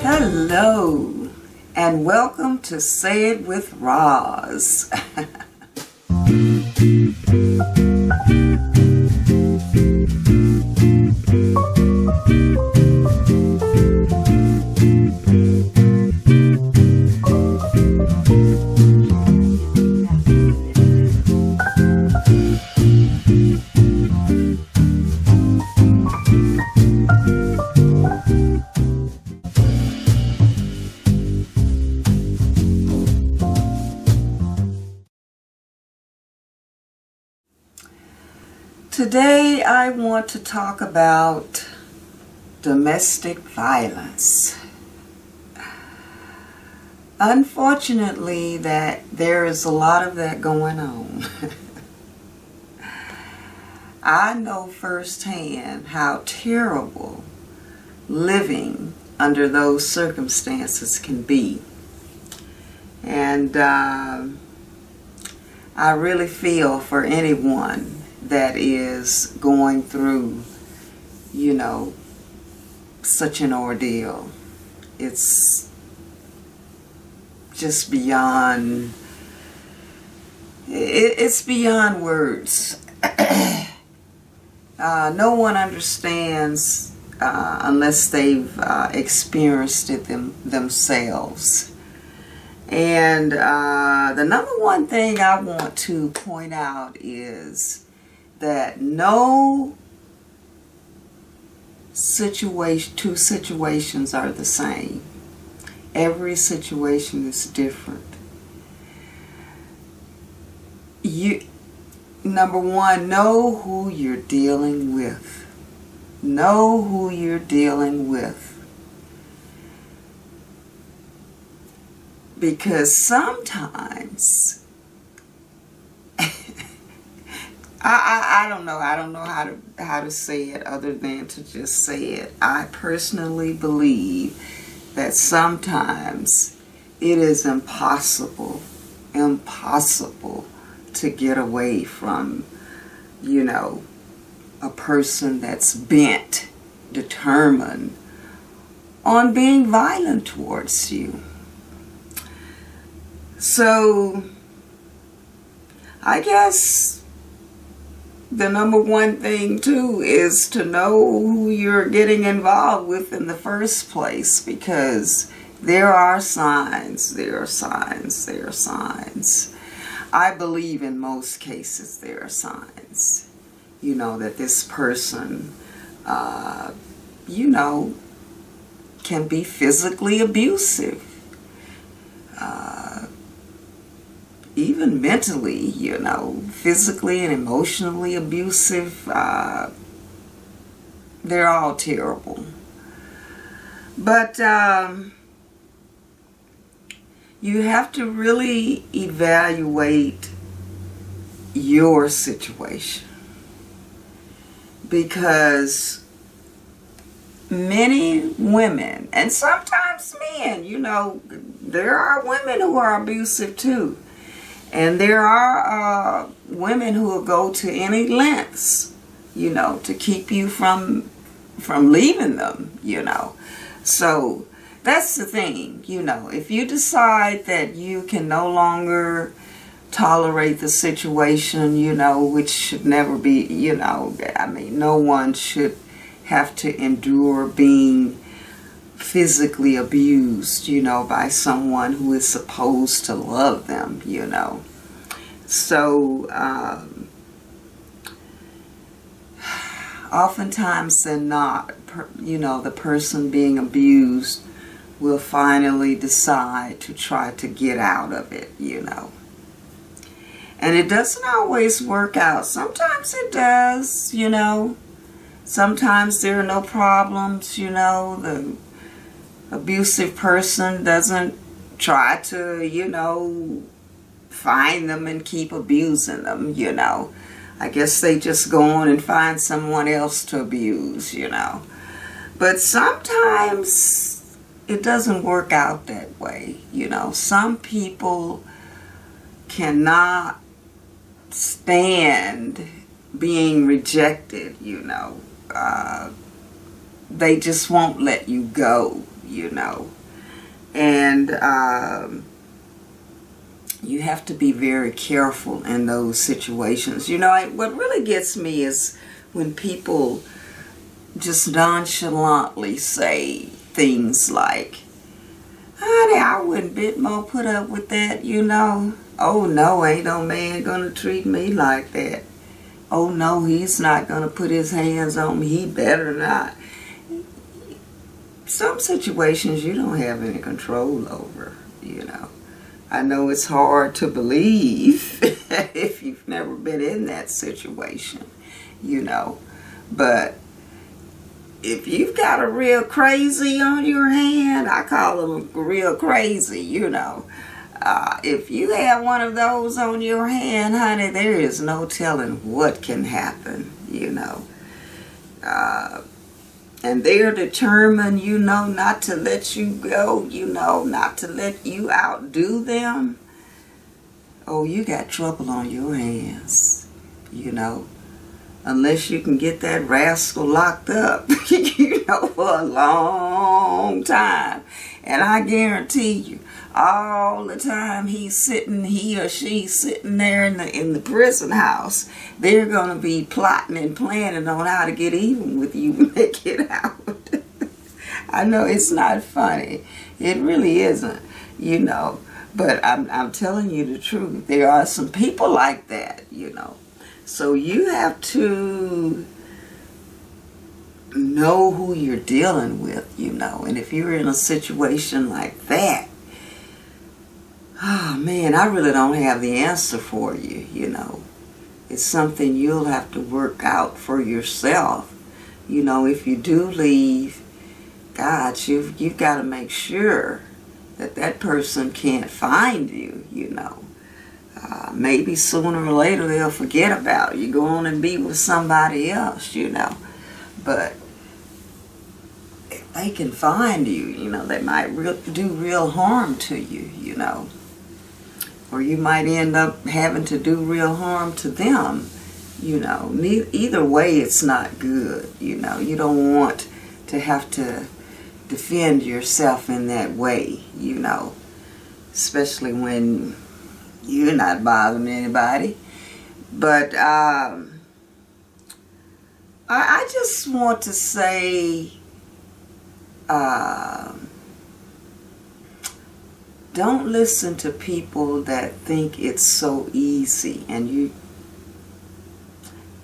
Hello, and welcome to Say It with Roz. Today I want to talk about domestic violence. Unfortunately, there is a lot of that going on. I know firsthand how terrible living under those circumstances can be. And I really feel for anyone that is going through, such an ordeal. It's just beyond, it's beyond words. No one understands unless they've experienced it themselves. And the number one thing I want to point out is that no two situations are the same. Every situation is different. Number one, know who you're dealing with. Know who you're dealing with. Because sometimes I don't know how to say it other than to just say it. I personally believe that sometimes it is impossible to get away from, a person that's bent, determined on being violent towards you. So, I guess the number one thing too is to know who you're getting involved with in the first place, because there are signs. I believe in most cases there are signs, that this person, can be physically abusive. Even mentally, physically and emotionally abusive. They're all terrible. But you have to really evaluate your situation, because many women, and sometimes men, there are women who are abusive too. And there are women who will go to any lengths, to keep you from leaving them, So that's the thing, if you decide that you can no longer tolerate the situation, which should never be, no one should have to endure being physically abused, by someone who is supposed to love them, So, oftentimes than not, the person being abused will finally decide to try to get out of it, And it doesn't always work out. Sometimes it does, Sometimes there are no problems, the abusive person doesn't try to, find them and keep abusing them, I guess they just go on and find someone else to abuse, But sometimes it doesn't work out that way, Some people cannot stand being rejected, they just won't let you go, And you have to be very careful in those situations. What really gets me is when people just nonchalantly say things like, honey, I wouldn't bit more put up with that, Oh no, ain't no man gonna treat me like that. Oh no, he's not gonna put his hands on me. He better not. Some situations you don't have any control over, I know it's hard to believe if you've never been in that situation, But if you've got a real crazy on your hand, I call them real crazy, If you have one of those on your hand, honey, there is no telling what can happen, And they're determined, not to let you go, not to let you outdo them. Oh, you got trouble on your hands, Unless you can get that rascal locked up, for a long time. And I guarantee you, all the time he or she's sitting there in the prison house, they're going to be plotting and planning on how to get even with you when they get out. I know it's not funny. It really isn't, But I'm telling you the truth. There are some people like that, So you have to know who you're dealing with, And if you're in a situation like that, oh man, I really don't have the answer for you, It's something you'll have to work out for yourself. If you do leave, God, you've got to make sure that person can't find you, Maybe sooner or later they'll forget about you. Go on and be with somebody else, But if they can find you, they might do real harm to you, Or you might end up having to do real harm to them, Either way, it's not good, You don't want to have to defend yourself in that way, Especially when you're not bothering anybody. But I just want to say, don't listen to people that think it's so easy. And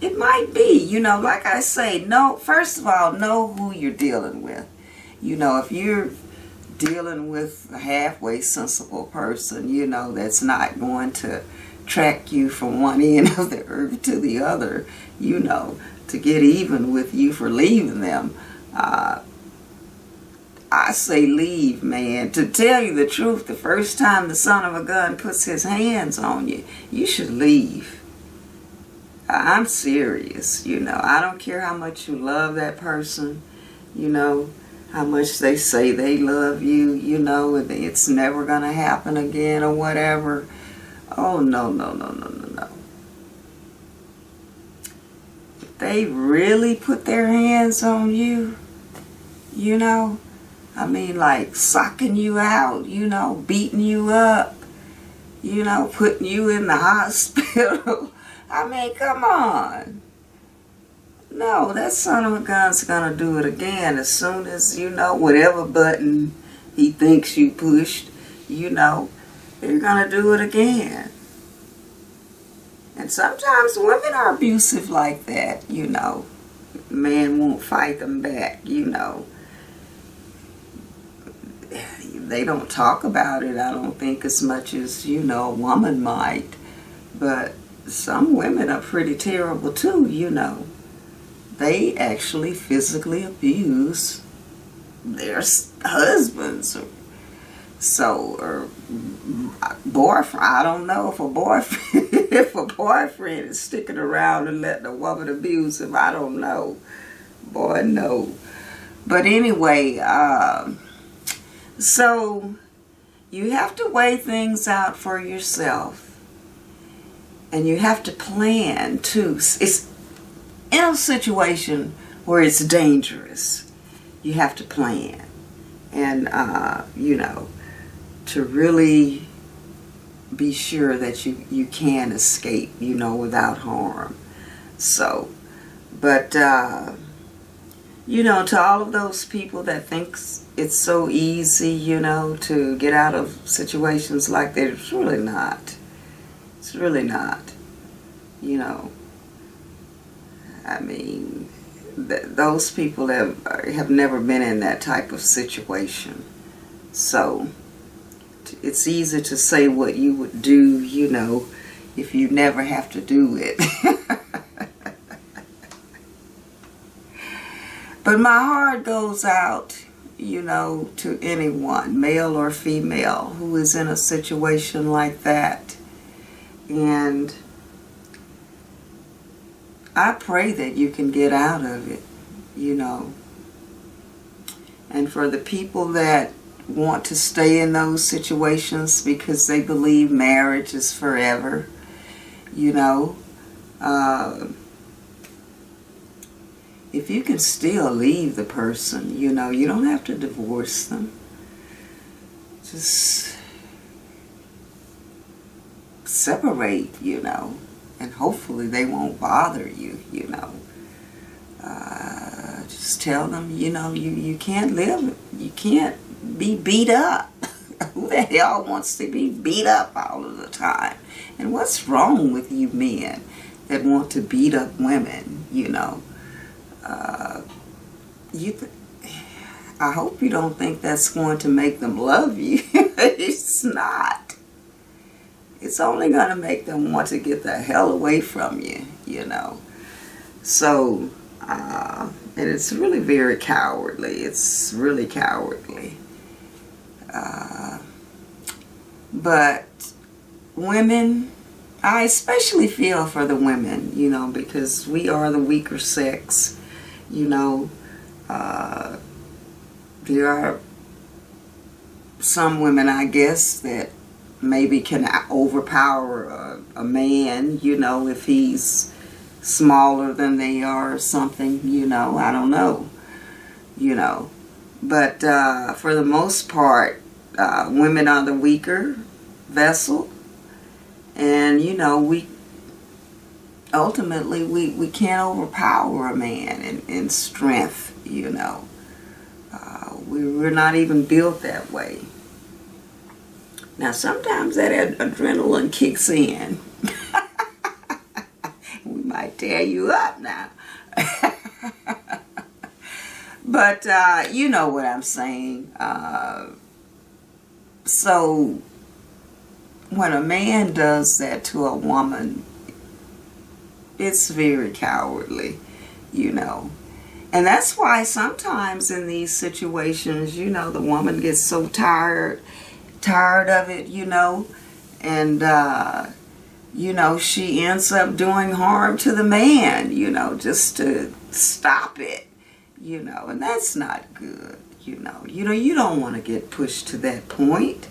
it might be, like I say, first of all, know who you're dealing with. If you're dealing with a halfway sensible person, that's not going to track you from one end of the earth to the other, to get even with you for leaving them. I say leave, man. To tell you the truth, the first time the son of a gun puts his hands on you, you should leave. I'm serious, I don't care how much you love that person, how much they say they love you, and it's never going to happen again or whatever. Oh, no. If they really put their hands on you, like sucking you out, beating you up, putting you in the hospital. Come on. No, that son of a gun's gonna do it again as soon as, whatever button he thinks you pushed, they're gonna do it again. And sometimes women are abusive like that, Man won't fight them back, They don't talk about it, I don't think, as much as, a woman might. But some women are pretty terrible too, They actually physically abuse their husbands or boyfriend. I don't know if a boyfriend is sticking around and letting a woman abuse him. I don't know. Boy, no. But anyway, so you have to weigh things out for yourself. And you have to plan too. It's in a situation where it's dangerous. You have to plan. and to really be sure that you can escape, without harm. So, but to all of those people that thinks it's so easy, to get out of situations like that, it's really not. It's really not. I mean, those people have never been in that type of situation. So it's easy to say what you would do, if you never have to do it. But my heart goes out, to anyone, male or female, who is in a situation like that. And I pray that you can get out of it, And for the people that want to stay in those situations because they believe marriage is forever, if you can still leave the person, you don't have to divorce them. Just separate, and hopefully they won't bother you, Just tell them, you can't live, you can't be beat up. Who the hell wants to be beat up all of the time? And what's wrong with you men that want to beat up women, I hope you don't think that's going to make them love you. It's not. It's only going to make them want to get the hell away from you, So, and it's really very cowardly. It's really cowardly. But women, I especially feel for the women, because we are the weaker sex, There are some women, I guess, that maybe can overpower a man, if he's smaller than they are or something, I don't know, But for the most part, women are the weaker vessel. And, we ultimately, we can't overpower a man in strength, We're not even built that way. Now, sometimes that adrenaline kicks in. We might tear you up now. But, you know what I'm saying. So, when a man does that to a woman, it's very cowardly, And that's why sometimes in these situations, the woman gets so tired of it, and, she ends up doing harm to the man, just to stop it, and that's not good, you don't want to get pushed to that point,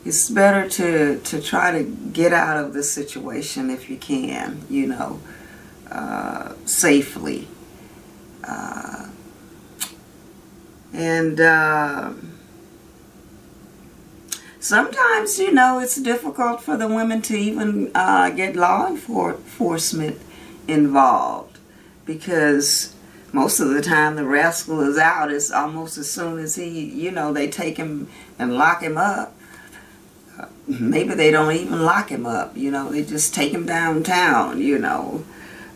It's better to try to get out of the situation if you can, safely. Sometimes, it's difficult for the women to even get law enforcement involved, because most of the time the rascal is out. It's almost as soon as he, they take him and lock him up. Maybe they don't even lock him up, they just take him downtown,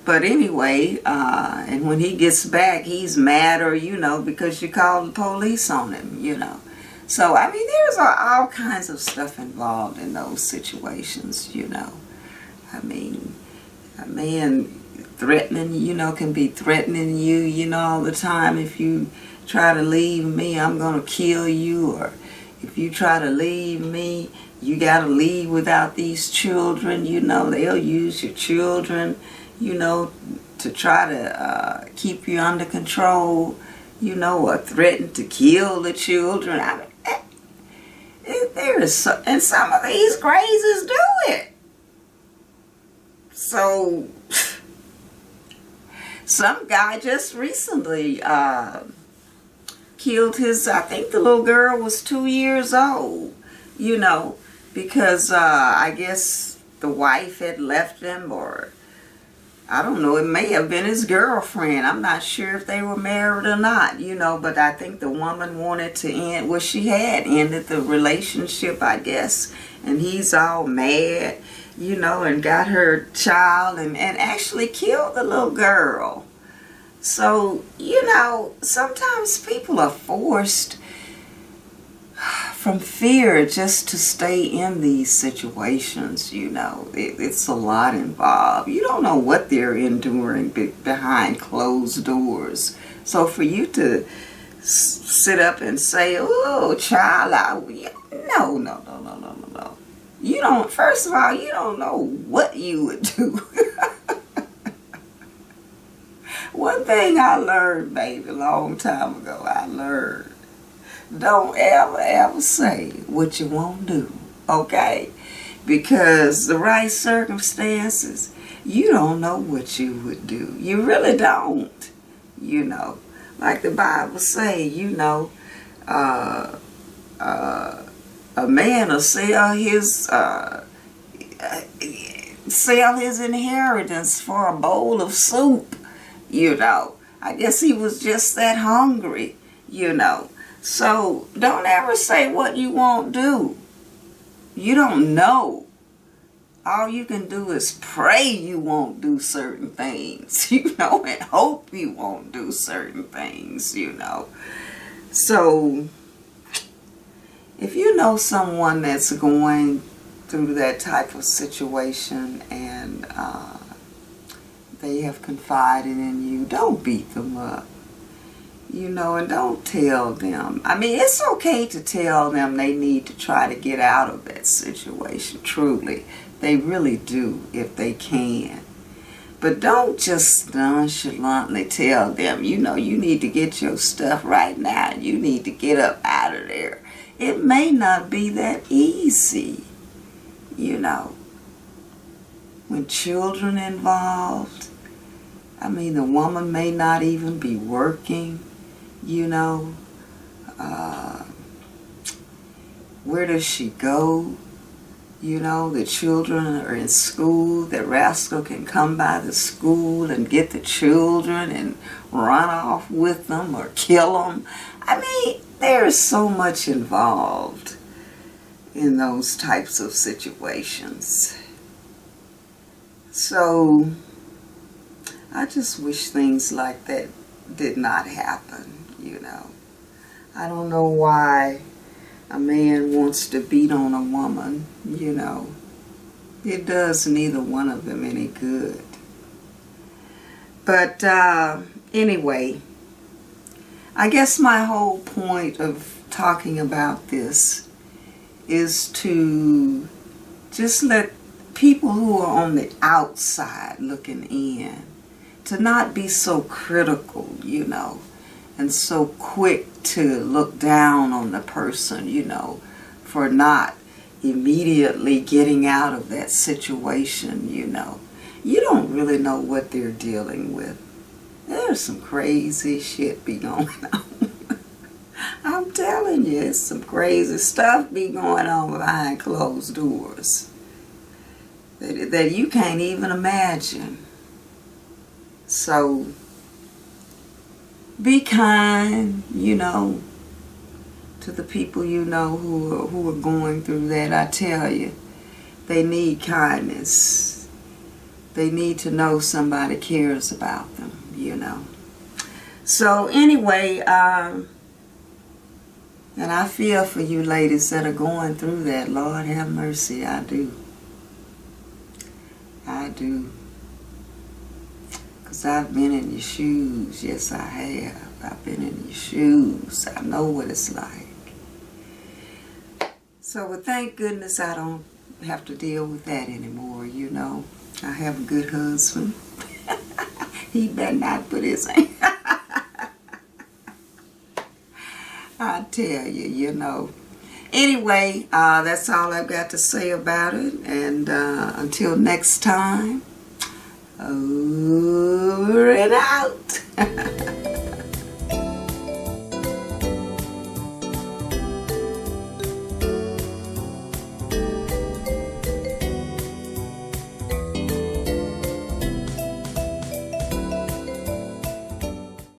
But anyway, and when he gets back, he's madder, because you called the police on him, So, I mean, there's all kinds of stuff involved in those situations, I mean, a man threatening, can be threatening you, all the time. If you try to leave me, I'm going to kill you. Or if you try to leave me, you got to leave without these children, They'll use your children, to try to keep you under control, or threaten to kill the children. I mean, and some of these crazies do it. So, some guy just recently killed his, I think the little girl was 2 years old, you know, because I guess the wife had left him, or I don't know, it may have been his girlfriend. I'm not sure if they were married or not, you know, but I think the woman wanted to end, well, she had ended the relationship, I guess, and he's all mad, you know, and got her child and actually killed the little girl. So, you know, sometimes people are forced from fear just to stay in these situations, you know. It's a lot involved. You don't know what they're enduring behind closed doors. So for you to sit up and say, oh, child, no. You don't, first of all, you don't know what you would do. One thing I learned, baby, a long time ago, don't ever say what you won't do, okay? Because the right circumstances, you don't know what you would do. You really don't, you know. Like the Bible say, you know, a man will sell his inheritance for a bowl of soup, you know. I guess he was just that hungry, you know. So don't ever say what you won't do. You don't know. All you can do is pray you won't do certain things, you know, and hope you won't do certain things, you know. So if you know someone that's going through that type of situation and they have confided in you, don't beat them up. You know, and don't tell them. I mean, it's okay to tell them they need to try to get out of that situation, truly. They really do, if they can. But don't just nonchalantly tell them, you know, you need to get your stuff right now. You need to get up out of there. It may not be that easy, you know. When children involved, I mean, the woman may not even be working. You know, where does she go? You know, the children are in school. The rascal can come by the school and get the children and run off with them or kill them. I mean, there is so much involved in those types of situations. So, I just wish things like that did not happen. You know, I don't know why a man wants to beat on a woman, you know. It does neither one of them any good. But anyway, I guess my whole point of talking about this is to just let people who are on the outside looking in to not be so critical, you know, and so quick to look down on the person, you know, for not immediately getting out of that situation, you know. You don't really know what they're dealing with. There's some crazy shit be going on. I'm telling you, it's some crazy stuff be going on behind closed doors that you can't even imagine. So, be kind, you know, to the people you know who are going through that. I tell you, they need kindness. They need to know somebody cares about them, you know. So anyway, and I feel for you ladies that are going through that. Lord have mercy, I do. I do. Because I've been in your shoes. Yes, I have. I've been in your shoes. I know what it's like. So, well, thank goodness I don't have to deal with that anymore, you know. I have a good husband. He better not put his hand. I tell you, you know. Anyway, that's all I've got to say about it. And until next time, over and out.